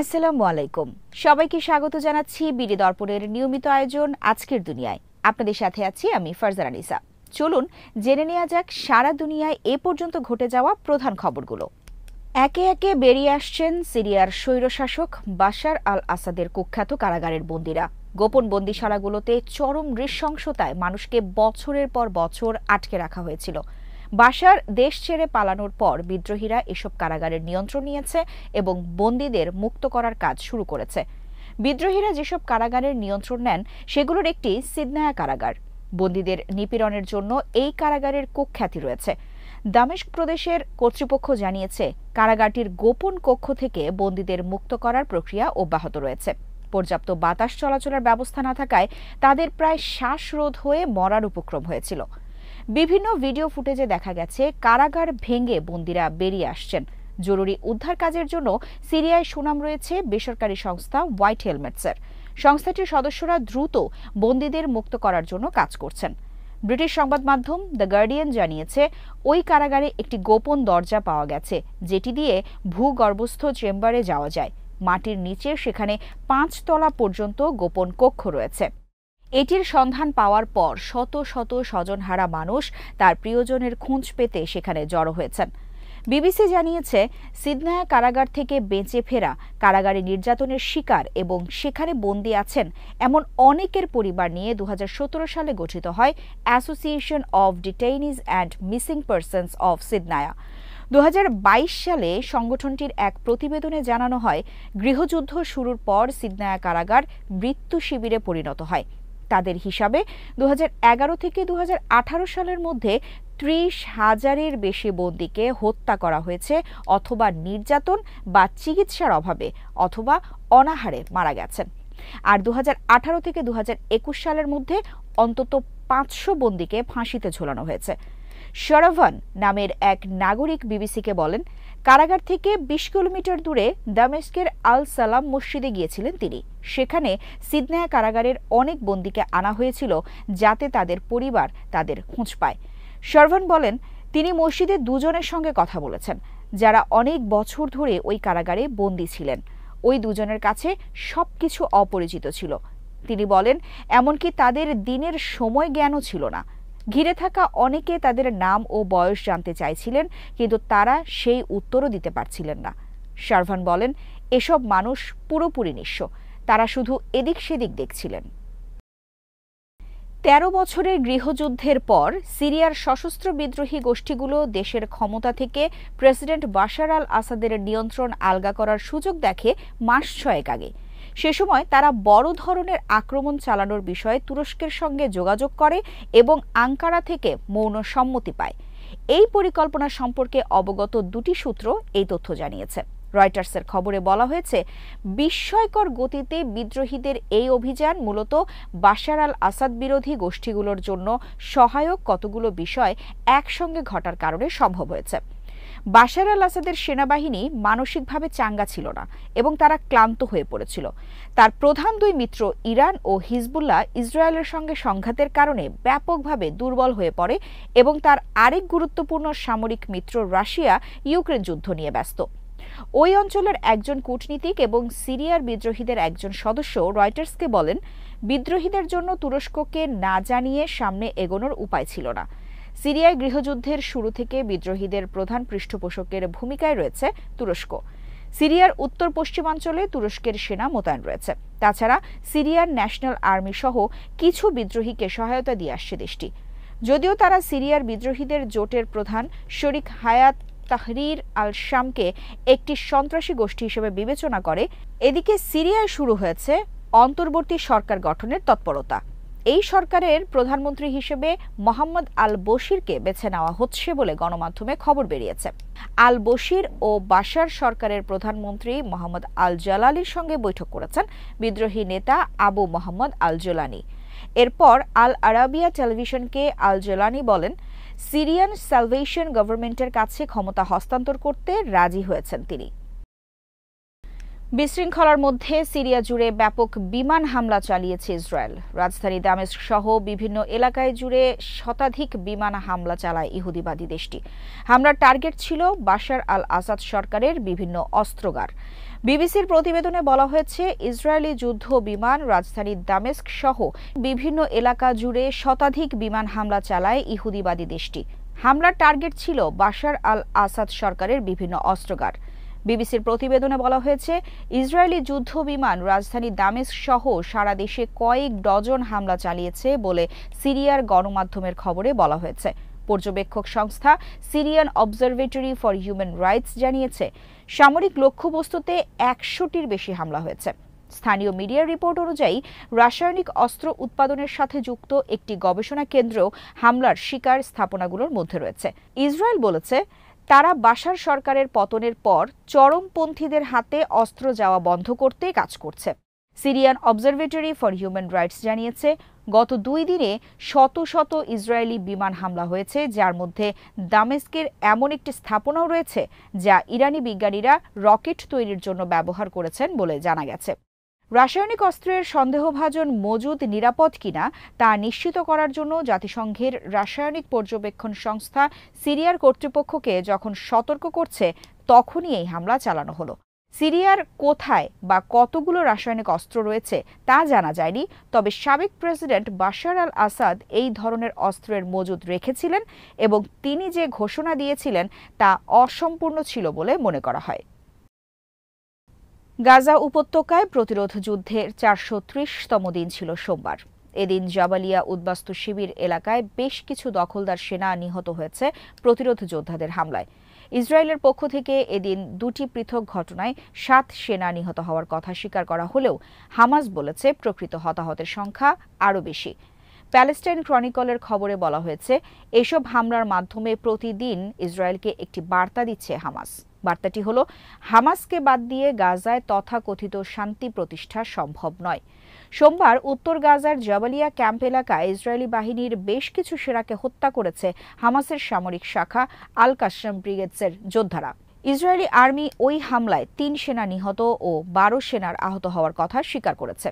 আসসালামু আলাইকুম। সবাইকে স্বাগত জানাচ্ছি বিডি দর্পণের নিয়মিত আয়োজন আজকের দুনিয়ায়। আপনাদের সাথে আছি আমি ফারজানা নিসা। চলুন জেনে নেওয়া যাক সারা দুনিয়ায় এ পর্যন্ত ঘটে যাওয়া প্রধান খবরগুলো। একে একে বেরিয়ে আসছেন সিরিয়ার স্বৈরশাসক বাশার আল আসাদের কুখ্যাত কারাগারের বন্দীরা। গোপন বন্দিশালাগুলোতে চরম নৃশংসতায় মানুষকে বছরের পর বছর আটকে রাখা হয়েছিল। বাশার দেশ ছেড়ে পালানোর পর বিদ্রোহীরা এসব কারাগারের নিয়ন্ত্রণ নিয়েছে এবং বন্দীদের মুক্ত করার কাজ শুরু করেছে। বিদ্রোহীরা যেসব কারাগারের নিয়ন্ত্রণ নেন সেগুলোর একটি সিদনায়া কারাগার। বন্দীদের নিপীড়নের জন্য এই কারাগারের কুখ্যাতি রয়েছে। দামেস্ক প্রদেশের কর্তৃপক্ষ জানিয়েছে কারাগারটির গোপন কক্ষ থেকে বন্দীদের মুক্ত করার প্রক্রিয়া অব্যাহত রয়েছে। পর্যাপ্ত বাতাস চলাচলের ব্যবস্থা না থাকায় তাদের প্রায় শ্বাসরোধ হয়ে মরার উপক্রম হয়েছিল। বিভিন্ন ভিডিও ফুটেজে দেখা গেছে কারাগার ভেঙে বন্দীরা বেরিয়ে আসছেন। জরুরি উদ্ধার কাজের জন্য সিরিয়ায় সুনাম রয়েছে বেসরকারি সংস্থা হোয়াইট হেলমেটসের। সংস্থাটির সদস্যরা দ্রুত বন্দীদের মুক্ত করার জন্য কাজ করছেন। ব্রিটিশ সংবাদ মাধ্যম দ্য গার্ডিয়ান জানিয়েছে ওই কারাগারে একটি গোপন দরজা পাওয়া গেছে, যেটি দিয়ে ভূগর্ভস্থ চেম্বারে যাওয়া যায়। মাটির নিচে সেখানে 5 তলা পর্যন্ত গোপন কক্ষ রয়েছে। এটির সন্ধান পাওয়ার পর শত শত স্বজনহারা মানুষ তার প্রিয়জনের খোঁজ পেতে সেখানে জড়ো হয়েছেন। বিবিসি জানিয়েছে সিদনায়া কারাগার থেকে বেঁচে ফেরা, কারাগারে নির্যাতনের শিকার এবং সেখানে বন্দী আছেন এমন অনেকের পরিবার নিয়ে 2017 সালে গঠিত হয় association of detainees and missing persons of Sednaya. 2022 সালে সংগঠনটির এক প্রতিবেদনে জানানো হয় গৃহযুদ্ধ শুরুর পর সিদনায়া কারাগার মৃত্যু শিবিরে পরিণত হয়। তাদের হিসাবে 2011 থেকে 2018 সালের মধ্যে 30,000-এর বেশি বন্দীকে হত্যা করা হয়েছে অথবা নির্যাতন বা চিকিৎসার অভাবে অথবা অনাহারে মারা গেছেন। আর 2018 থেকে 2021 সালের মধ্যে অন্তত 500 বন্দীকে ফাঁসিতে ঝোলানো হয়েছে। শরাভান নামের এক নাগরিক বিবিসিকে বলেন, কারাগার থেকে 20 কিলোমিটার দূরে দামেস্কের আল সালাম মসজিদে গিয়েছিলেন তিনি। সেখানে সিদনায়া কারাগারের অনেক বন্দীকে আনা হয়েছিল যাতে তাদের পরিবার তাদের খোঁজ পায়। শরাভান বলেন, তিনি মসজিদে 2 জনের সঙ্গে কথা বলেছেন যারা অনেক বছর ধরে ওই কারাগারে বন্দী ছিলেন। ওই 2 জনের কাছে সবকিছু অপরিচিত ছিল। তিনি বলেন, এমনকি তাদের দিনের সময় জ্ঞানও ছিল না। ঘিরে থাকা অনেকে তাদের নাম ও বয়স জানতে চাইছিলেন, কিন্তু তারা সেই উত্তরও দিতে পারছিলেন না। শারভান বলেন, এসব মানুষ পুরোপুরি নিঃস্ব, তারা শুধু এদিক সেদিক দেখছিলেন। 13 বছরের গৃহযুদ্ধের পর সিরিয়ার সশস্ত্র বিদ্রোহী গোষ্ঠীগুলো দেশের ক্ষমতা থেকে প্রেসিডেন্ট বাশার আল আসাদের নিয়ন্ত্রণ আলগা করার সুযোগ দেখে মাস 6 আগে। সে সময় তারা বড় ধরনের আক্রমণ চালানোর বিষয়ে তুরস্কের সঙ্গে যোগাযোগ করে এবং আঙ্কারা থেকে মৌন সম্মতি পায়। এই পরিকল্পনা সম্পর্কে অবগত 2টি সূত্র এই তথ্য জানিয়েছে। রয়টার্সের খবরে বলা হয়েছে, বিস্ময়কর গতিতে বিদ্রোহীদের এই অভিযান মূলত বাশার আল আসাদ বিরোধী গোষ্ঠীগুলোর জন্য সহায়ক কতগুলো বিষয় একসঙ্গে ঘটার কারণে সম্ভব হয়েছে। বাশার আল আসাদের সেনাবাহিনী মানসিকভাবে চাঙ্গা ছিল না এবং তারা ক্লান্ত হয়ে পড়েছিল। তার প্রধান 2 মিত্র ইরান ও হিজবুল্লাহ ইসরায়েলের সঙ্গে সংঘাতের কারণে ব্যাপকভাবে দুর্বল হয়ে পড়ে এবং তার আরেক গুরুত্বপূর্ণ সামরিক মিত্র রাশিয়া ইউক্রেন যুদ্ধ নিয়ে ব্যস্ত। ওই অঞ্চলের একজন কূটনীতিক এবং সিরিয়ার বিদ্রোহীদের একজন সদস্য রয়টার্সকে বলেন, বিদ্রোহীদের জন্য তুরস্ককে না জানিয়ে সামনে এগোনোর উপায় ছিল না। সিরিয়ায় গৃহযুদ্ধের শুরু থেকে বিদ্রোহীদের প্রধান পৃষ্ঠপোষকের ভূমিকায় রয়েছে তুরস্ক। সিরিয়ার উত্তর পশ্চিমাঞ্চলে তুরস্কের সেনা মোতায়েন রয়েছে। তাছাড়া সিরিয়ার ন্যাশনাল আর্মি সহ কিছু বিদ্রোহীকে সহায়তা দিয়ে আসছে দেশটি। যদিও তারা সিরিয়ার বিদ্রোহীদের জোটের প্রধান শরিক হায়াত তাহরির আল শামকে একটি সন্ত্রাসী গোষ্ঠী হিসেবে বিবেচনা করে, এদিকে সিরিয়ায় শুরু হয়েছে অন্তর্বর্তী সরকার গঠনের তৎপরতা। এই সরকারের প্রধানমন্ত্রী হিসেবে মোহাম্মদ আল বশিরকে বেছে নেওয়া হচ্ছে বলে গণমাধ্যমে খবর বেরিয়েছে। আল বশির ও বাশার সরকারের প্রধানমন্ত্রী মোহাম্মদ আল জালালির সঙ্গে বৈঠক করেছেন বিদ্রোহী নেতা আবু মোহাম্মদ আল জোলানি। এরপর আল আরাবিয়া টেলিভিশনকে আল জোলানি বলেন, সিরিয়ান সালভেশন গভর্নমেন্টের কাছে ক্ষমতা হস্তান্তর করতে রাজি হয়েছেন তিনি। বিশৃঙ্খলার মধ্যে সিরিয়া জুড়ে ব্যাপক বিমান হামলা চালিয়েছে ইসরায়েল। রাজধানী দামেস্ক সহ বিভিন্ন এলাকায় জুড়ে শতাধিক বিমান হামলা চালায় ইহুদিবাদী দেশটি। হামলার টার্গেট ছিল বাশার আল আসাদ সরকারের বিভিন্ন অস্ত্রাগার। বিবিসির প্রতিবেদনে বলা হয়েছে, ইসরায়েলি যুদ্ধ বিমান রাজধানী দামেস্ক সহ বিভিন্ন এলাকা জুড়ে শতাধিক বিমান হামলা চালায় ইহুদিবাদী দেশটি। হামলার টার্গেট ছিল বাশার আল আসাদ সরকারের বিভিন্ন অস্ত্রাগার। বিবিসির প্রতিবেদনে বলা হয়েছে, ইসরায়েলি যুদ্ধ বিমান রাজধানী দামেস্ক সহ সারা দেশে কয়েক ডজন হামলা চালিয়েছে বলে সিরিয়ার গণমাধ্যমের খবরে বলা হয়েছে। পর্যবেক্ষক সংস্থা Syrian observatory for human rights জানিয়েছে, সামরিক লক্ষ্যবস্তুতে ১০০টির বেশি হামলা হয়েছে। স্থানীয় মিডিয়ার রিপোর্ট অনুযায়ী রাসায়নিক অস্ত্র উৎপাদনের সাথে যুক্ত একটি গবেষণা কেন্দ্রও হামলার শিকার স্থাপনাগুলোর মধ্যে রয়েছে। ইসরায়েল বলেছে, তারা বাশার সরকারের পতনের পর চরমপন্থীদের হাতে অস্ত্র যাওয়া বন্ধ করতে কাজ করছে। Syrian observatory for human rights জানিয়েছে, গত ২ দিনে শত শত ইসরায়েলি বিমান হামলা হয়েছে, যার মধ্যে দামেস্কের এমন একটি স্থাপনাও রয়েছে যা ইরানি বিজ্ঞানীরা রকেট তৈরির জন্য ব্যবহার করেছেন বলে জানা গেছে। রাসায়নিক অস্ত্রের সন্দেহভাজন মজুদ নিরাপদ কিনা তা নিশ্চিত করার জন্য জাতিসংঘের রাসায়নিক পর্যবেক্ষণ সংস্থা সিরিয়ার কর্তৃপক্ষকে যখন সতর্ক করছে, তখনই এই হামলা চালানো হলো। সিরিয়ার কোথায় বা কতগুলো রাসায়নিক অস্ত্র রয়েছে তা জানা যায়নি, তবে সাবেক প্রেসিডেন্ট বাশার আল আসাদ এই ধরনের অস্ত্রের মজুদ রেখেছিলেন এবং তিনি যে ঘোষণা দিয়েছিলেন তা অসম্পূর্ণ ছিল বলে মনে করা হয়। গাজা উপত্যকায় প্রতিরোধ যুদ্ধের ৪৩০তম দিন ছিল সোমবার। এদিন জাবালিয়া উদ্বাস্তু শিবির এলাকায় বেশ কিছু দখলদার সেনা নিহত হয়েছে প্রতিরোধ যোদ্ধাদের হামলায়। ইসরায়েলের পক্ষ থেকে এদিন ২টি পৃথক ঘটনায় ৭ সেনা নিহত হওয়ার কথা স্বীকার করা হলেও হামাস বলেছে প্রকৃত হতাহতের সংখ্যা আরও বেশি। প্যালেস্টাইন ক্রনিকলের খবরে বলা হয়েছে, এসব হামলার মাধ্যমে প্রতিদিন ইসরায়েলকে একটি বার্তা দিচ্ছে হামাস। বার্তাটি হলো, হামাসকে বাদ দিয়ে গাজায় তথাকথিত শান্তি প্রতিষ্ঠা সম্ভব নয়। সোমবার উত্তর গাজার জাবালিয়া ক্যাম্প এলাকায় ইসরায়েলি বাহিনীর বেশ কিছু সেনাকে হত্যা করেছে হামাসের সামরিক শাখা আল কাসসাম ব্রিগেডসের যোদ্ধারা। ইসরায়েলি আর্মি ওই হামলায় ৩ সেনা নিহত ও ১২ সেনার আহত হওয়ার কথা স্বীকার করেছে।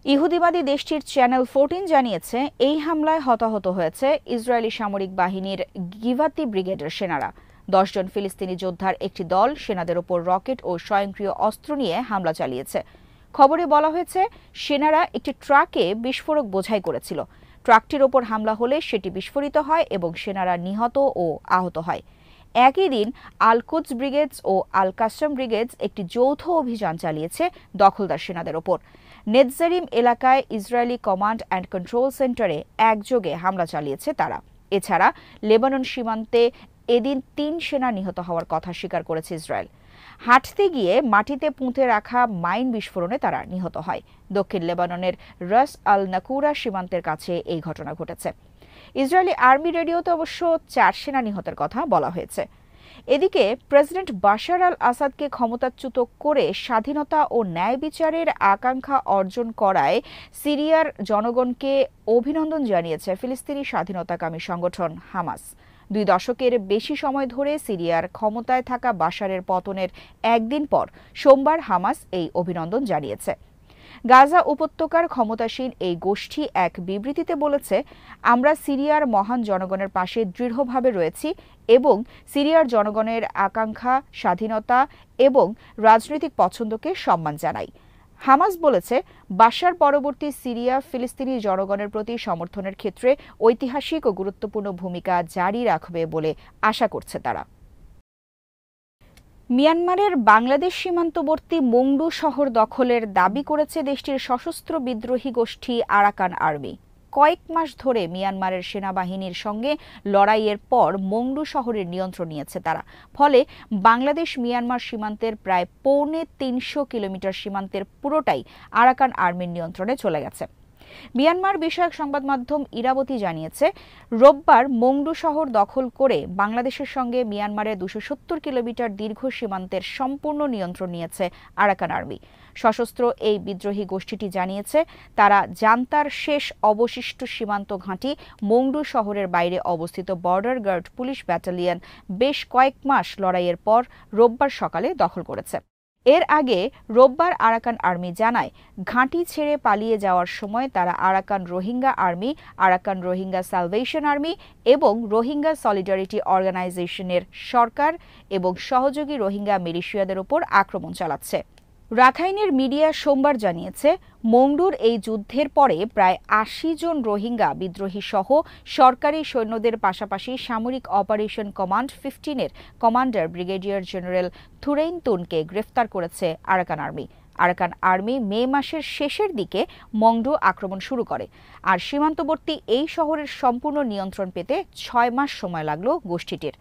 ইহুদিবাদী দেশটির চ্যানেল 14 জানিয়েছে, এই হামলায় হতাহত হয়েছে ইসরায়েলি সামরিক বাহিনীর গিভাতি ব্রিগেডের সেনারা। ১০ জন ফিলিস্তিনি যোদ্ধার একটি দল সেনাদের ওপর রকেট ও স্বয়ংক্রিয় অস্ত্র নিয়ে হামলা চালিয়েছে। খবরে বলা হয়েছে, সেনারা একটি ট্রাকে বিস্ফোরক বোঝাই করেছিল। ট্রাকটির ওপর হামলা হলে সেটি বিস্ফোরিত হয় এবং সেনারা নিহত ও আহত হয়। একই দিন আল কুদস ব্রিগেডস ও আল কাসসাম ব্রিগেডস একটি যৌথ অভিযান চালিয়েছে দখলদার সেনাদের ওপর। নেতজারিম এলাকায় ইসরায়েলি কমান্ড অ্যান্ড কন্ট্রোল সেন্টারে একযোগে হামলা চালিয়েছে তারা। এছাড়া লেবানন সীমান্তে এদিন ৩ সেনা নিহত হওয়ার কথা স্বীকার করেছে ইসরায়েল। হাঁটতে গিয়ে মাটিতে পুঁতে রাখা মাইন বিস্ফোরণে তারা নিহত হয়। দক্ষিণ লেবাননের রাস আল নাকুরা সীমান্তের কাছে এই ঘটনা ঘটেছে। ইসরায়েলি আর্মি রেডিওতে অবশ্য ৪ সেনা নিহতের কথা বলা হয়েছে। এদিকে প্রেসিডেন্ট বাশার আল আসাদকে ক্ষমতাচ্যুত করে স্বাধীনতা ও ন্যায় বিচারের আকাঙ্ক্ষা অর্জন করায় সিরিয়ার জনগণকে অভিনন্দন জানিয়েছে ফিলিস্তিনি স্বাধীনতাকামী সংগঠন হামাস। ২ দশকের বেশি সময় ধরে সিরিয়ার ক্ষমতায় থাকা বাশারের পতনের একদিন পর সোমবার হামাস এই অভিনন্দন জানিয়েছে। গাজা উপত্যকার ক্ষমতাসীন এই গোষ্ঠী এক বিবৃতিতে বলেছে, আমরা সিরিয়ার মহান জনগণের পাশে দৃঢ়ভাবে রয়েছি এবং সিরিয়ার জনগণের আকাঙ্ক্ষা, স্বাধীনতা এবং রাজনৈতিক পছন্দকে সম্মান জানাই। হামাস বলেছে, বাশার পরবর্তী সিরিয়া ফিলিস্তিনি জনগণের প্রতি সমর্থনের ক্ষেত্রে ঐতিহাসিক ও গুরুত্বপূর্ণ ভূমিকা জারি রাখবে বলে আশা করছে তারা। মিয়ানমারের বাংলাদেশ সীমান্তবর্তী মংডু শহর দখলের দাবি করেছে দেশটির সশস্ত্র বিদ্রোহী গোষ্ঠী আরাকান আর্মি। কয়েক মাস ধরে মিয়ানমারের সেনাবাহিনীর সঙ্গে লড়াইয়ের পর মংডু শহরের নিয়ন্ত্রণ নিয়েছে তারা। ফলে বাংলাদেশ মিয়ানমার সীমান্তের প্রায় ৩৫০ কিলোমিটার সীমান্তের পুরোটাই আরাকান আর্মির নিয়ন্ত্রণে চলে গেছে। মিয়ানমার বিষয়ক সংবাদ মাধ্যম ইরাবতী জানিয়েছে, রোববার মংডু শহর দখল করে বাংলাদেশের সঙ্গে মিয়ানমারের ২৭০ কিলোমিটার দীর্ঘ সীমান্তের সম্পূর্ণ নিয়ন্ত্রণ নিয়েছে আরাকান আর্মি। সশস্ত্র এই বিদ্রোহী গোষ্ঠীটি জানিয়েছে, তারা জান্তার শেষ অবশিষ্ট সীমান্ত ঘাঁটি মংডু শহরের বাইরে অবস্থিত বর্ডার গার্ড পুলিশ ব্যাটালিয়ন বেশ কয়েক মাস লড়াইয়ের পর রোববার সকালে দখল করেছে। এর আগে রোববার আরাকান আর্মি জানায়, ঘাঁটি ছেড়ে পালিয়ে যাওয়ার সময় তারা Arakan Rohingya army, Arakan Rohingya salvation army এবং রোহিঙ্গা সলিডারিটি অর্গানাইজেশনের সরকার এবং সহযোগী রোহিঙ্গা মিলিশিয়াদের ওপর আক্রমণ চালাচ্ছে। রাখাইনের মিডিয়া সোমবার জানিয়েছে, মংডুর এই যুদ্ধের পরে প্রায় ৮০ জন রোহিঙ্গা বিদ্রোহী সহ সরকারি সৈন্যদের পাশাপাশি সামরিক অপারেশন কমান্ড 15-এর কমান্ডার ব্রিগেডিয়ার জেনারেল থুরেইন তুনকে গ্রেফতার করেছে আরাকান আর্মি। আরাকান আর্মি মে মাসের শেষের দিকে মংডু আক্রমণ শুরু করে, আর সীমান্তবর্তী এই শহরের সম্পূর্ণ নিয়ন্ত্রণ পেতে ৬ মাস সময় লাগল গোষ্ঠীটির।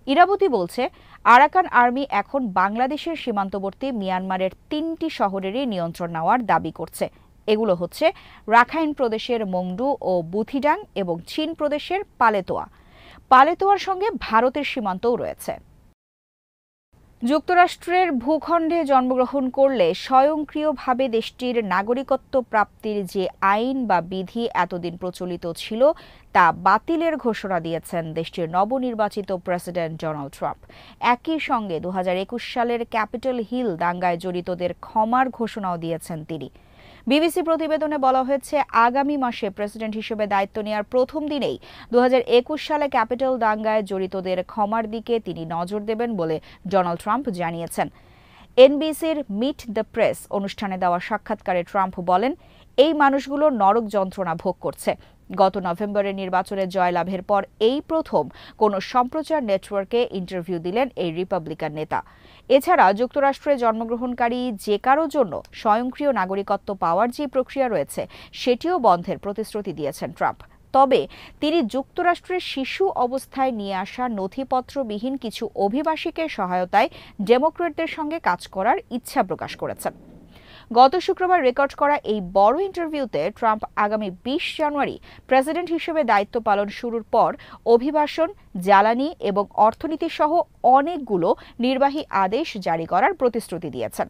ইরাবতী বলছে, আরাকান আর্মি এখন বাংলাদেশের সীমান্তবর্তী মিয়ানমারের ৩টি শহরেরই নিয়ন্ত্রণ নেওয়ার দাবি করছে। এগুলো হচ্ছে রাখাইন প্রদেশের মংডু ও বুথিডাং এবং চীন প্রদেশের পালেতোয়া। পালেতোয়ার সঙ্গে ভারতের সীমান্তও রয়েছে। যুক্তরাষ্ট্রের ভূখণ্ডে জন্মগ্রহণ করলে স্বয়ংক্রিয়ভাবে দেশটির নাগরিকত্ব প্রাপ্তির যে আইন বা বিধি এতদিন প্রচলিত ছিল তা বাতিলের ঘোষণা দিয়েছেন দেশটির নবনির্বাচিত প্রেসিডেন্ট ডোনাল্ড ট্রাম্প। একই সঙ্গে ২০২১ সালের ক্যাপিটল হিল দাঙ্গায় জড়িতদের ক্ষমার ঘোষণাও দিয়েছেন তিনি। বিবিসি প্রতিবেদনে বলা হয়েছে, আগামী মাসে প্রেসিডেন্ট হিসেবে দায়িত্ব নেওয়ার প্রথম দিনেই ২০২১ সালে ক্যাপিটল দাঙ্গায় জড়িতদের ক্ষমার দিকে তিনি নজর দেবেন বলে ডোনাল্ড ট্রাম্প জানিয়েছেন। এনবিসির মিট দ্য প্রেস অনুষ্ঠানে দেওয়া সাক্ষাৎকারে ট্রাম্প বলেন, এই মানুষগুলো নরক যন্ত্রণা ভোগ করছে। গত নভেম্বরের নির্বাচনে জয়লাভের পর এই প্রথম কোনো সম্প্রচার নেটওয়ার্কে ইন্টারভিউ দিলেন এই রিপাবলিকান নেতা। এছাড়া যুক্তরাষ্ট্রে জন্মগ্রহণকারী যে কারো জন্য স্বয়ংক্রিয় নাগরিকত্ব পাওয়ার যে প্রক্রিয়া রয়েছে সেটিও বন্ধের প্রতিশ্রুতি দিয়েছেন ট্রাম্প। তবে তিনি যুক্তরাষ্ট্রের শিশু অবস্থায় নিয়ে আসা নথিপত্রবিহীন কিছু অভিবাসীকে সহায়তায় ডেমোক্র্যাটদের সঙ্গে কাজ করার ইচ্ছা প্রকাশ করেছেন। গত শুক্রবার রেকর্ড করা এই বড় ইন্টারভিউতে ট্রাম্প আগামী ২০ জানুয়ারি প্রেসিডেন্ট হিসেবে দায়িত্ব পালন শুরুর পর অভিবাসন, জ্বালানি এবং অর্থনীতি সহ অনেকগুলো নির্বাহী আদেশ জারি করার প্রতিশ্রুতি দিয়েছেন।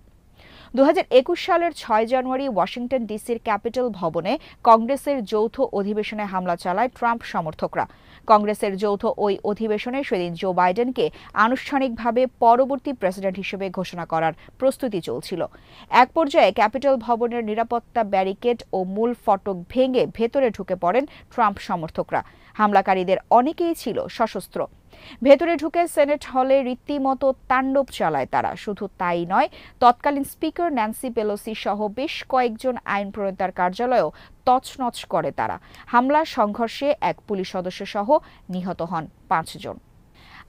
২০২১ সালের ৬ জানুয়ারি ওয়াশিংটন ডিসির ক্যাপিটল ভবনে কংগ্রেসের যৌথ অধিবেশনে হামলা চালায় ট্রাম্প সমর্থকরা। কংগ্রেসের যৌথ ওই অধিবেশনে সেদিন জো বাইডেনকে আনুষ্ঠানিকভাবে পরবর্তী প্রেসিডেন্ট হিসেবে ঘোষণা করার প্রস্তুতি চলছিল। এক পর্যায়ে ক্যাপিটল ভবনের নিরাপত্তা ব্যারিকেড ও মূল ফটক ভেঙে ভেতরে ঢুকে পড়েন ট্রাম্প সমর্থকরা। হামলাকারীদের অনেকেই ছিল সশস্ত্র। ভেতরে ঢুকে সেনেট হলে রীতিমতো তাণ্ডব চালায় তারা। শুধু তাই নয়, তৎকালীন স্পিকার ন্যান্সি পেলোসি সহ বেশ কয়েকজন আইন প্রণেতার কার্যালয়েও তছনছ করে তারা। হামলা সংঘর্ষে এক পুলিশ সদস্য সহ নিহত হন ৫ জন।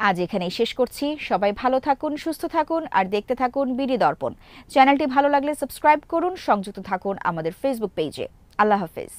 আজ এখানেই শেষ করছি। সবাই ভালো থাকুন, সুস্থ থাকুন আর দেখতে থাকুন বিডি দর্পণ। চ্যানেলটি ভালো লাগলে সাবস্ক্রাইব করুন, সংযুক্ত থাকুন আমাদের ফেসবুক পেজে। আল্লাহ হাফেজ।